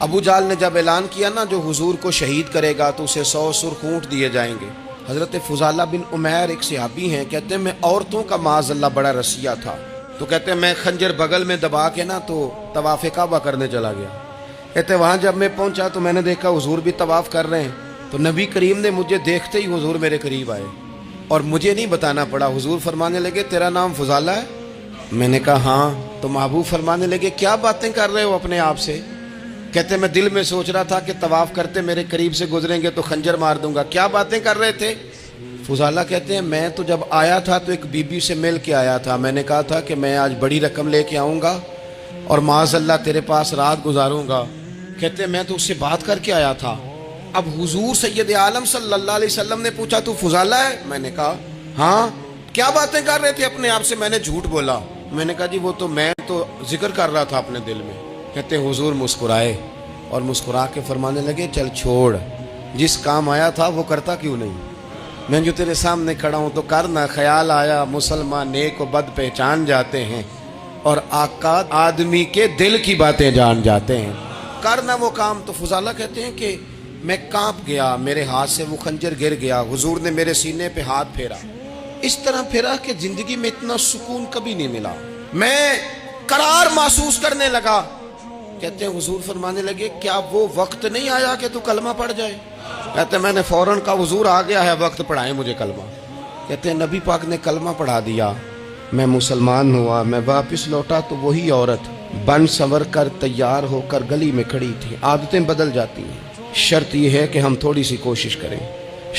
ابو جال نے جب اعلان کیا نا جو حضور کو شہید کرے گا تو اسے 100 سرخ اونٹ دیے جائیں گے. حضرت فضالہ بن عمیر ایک صحابی ہیں، کہتے ہیں میں عورتوں کا معاذ اللہ بڑا رسیہ تھا، تو کہتے ہیں میں خنجر بغل میں دبا کے نا تو طواف کعبہ کرنے چلا گیا. کہتے ہیں وہاں جب میں پہنچا تو میں نے دیکھا حضور بھی طواف کر رہے ہیں، تو نبی کریم نے مجھے دیکھتے ہی حضور میرے قریب آئے اور مجھے نہیں بتانا پڑا. حضور فرمانے لگے تیرا نام فضالہ ہے؟ میں نے کہا ہاں. تو محبوب فرمانے لگے کیا باتیں کر رہے ہو اپنے آپ سے؟ کہتے میں دل میں سوچ رہا تھا کہ طواف کرتے میرے قریب سے گزریں گے تو خنجر مار دوں گا. کیا باتیں کر رہے تھے؟ فضالہ کہتے ہیں میں تو جب آیا تھا تو ایک بی بی سے مل کے آیا تھا، میں نے کہا تھا کہ میں آج بڑی رقم لے کے آؤں گا اور معاذ اللہ تیرے پاس رات گزاروں گا. کہتے ہیں میں تو اس سے بات کر کے آیا تھا. اب حضور سید عالم صلی اللہ علیہ وسلم نے پوچھا تو فضالہ ہے؟ میں نے کہا ہاں. کیا باتیں کر رہے تھے اپنے آپ سے؟ میں نے جھوٹ بولا. میں نے کہا جی وہ تو میں تو ذکر کر رہا تھا اپنے دل میں. کہتے ہیں حضور مسکرائے اور مسکرا کے فرمانے لگے چل چھوڑ، جس کام آیا تھا وہ کرتا کیوں نہیں؟ میں جو تیرے سامنے کھڑا ہوں تو کرنا. خیال آیا مسلمان نیک و بد پہچان جاتے ہیں اور آقا آدمی کے دل کی باتیں جان جاتے ہیں. کرنا وہ کام. تو فضالہ کہتے ہیں کہ میں کانپ گیا، میرے ہاتھ سے وہ خنجر گر گیا. حضور نے میرے سینے پہ ہاتھ پھیرا، اس طرح پھیرا کہ زندگی میں اتنا سکون کبھی نہیں ملا. میں قرار محسوس کرنے لگا. کہتے ہیں حضور فرمانے لگے کیا وہ وقت نہیں آیا کہ تو کلمہ پڑھ جائے؟ کہتے ہیں میں نے فوراً کہا حضور آ گیا ہے وقت، پڑھائیں مجھے کلمہ. کہتے ہیں نبی پاک نے کلمہ پڑھا دیا، میں مسلمان ہوا. میں واپس لوٹا تو وہی عورت بن سنور کر تیار ہو کر گلی میں کھڑی تھی. عادتیں بدل جاتی ہیں. شرط یہ ہے کہ ہم تھوڑی سی کوشش کریں.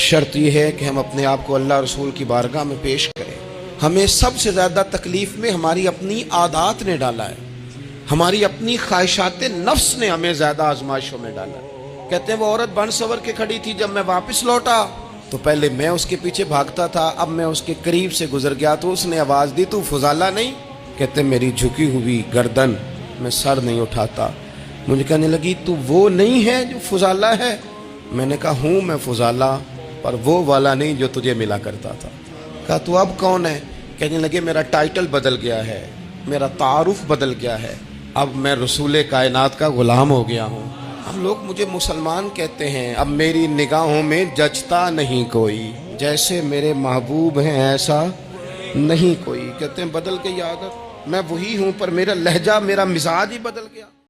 شرط یہ ہے کہ ہم اپنے آپ کو اللہ رسول کی بارگاہ میں پیش کریں. ہمیں سب سے زیادہ تکلیف میں ہماری اپنی عادات نے ڈالا ہے، ہماری اپنی خواہشات نفس نے ہمیں زیادہ آزمائشوں میں ڈالا ہے. کہتے ہیں وہ عورت بن سنور کے کھڑی تھی. جب میں واپس لوٹا تو پہلے میں اس کے پیچھے بھاگتا تھا، اب میں اس کے قریب سے گزر گیا تو اس نے آواز دی تو فضالہ نہیں؟ کہتے ہیں میری جھکی ہوئی گردن، میں سر نہیں اٹھاتا. مجھے کہنے لگی تو وہ نہیں ہے جو فضالہ ہے؟ میں نے کہا ہوں میں فضالہ، پر وہ والا نہیں جو تجھے ملا کرتا تھا. کہا تو اب کون ہے؟ کہنے لگے میرا ٹائٹل بدل گیا ہے، میرا تعارف بدل گیا ہے، اب میں رسول کائنات کا غلام ہو گیا ہوں. اب لوگ مجھے مسلمان کہتے ہیں، اب میری نگاہوں میں جچتا نہیں کوئی، جیسے میرے محبوب ہیں ایسا نہیں کوئی. کہتے ہیں بدل گئی عادت، میں وہی ہوں پر میرا لہجہ میرا مزاج ہی بدل گیا.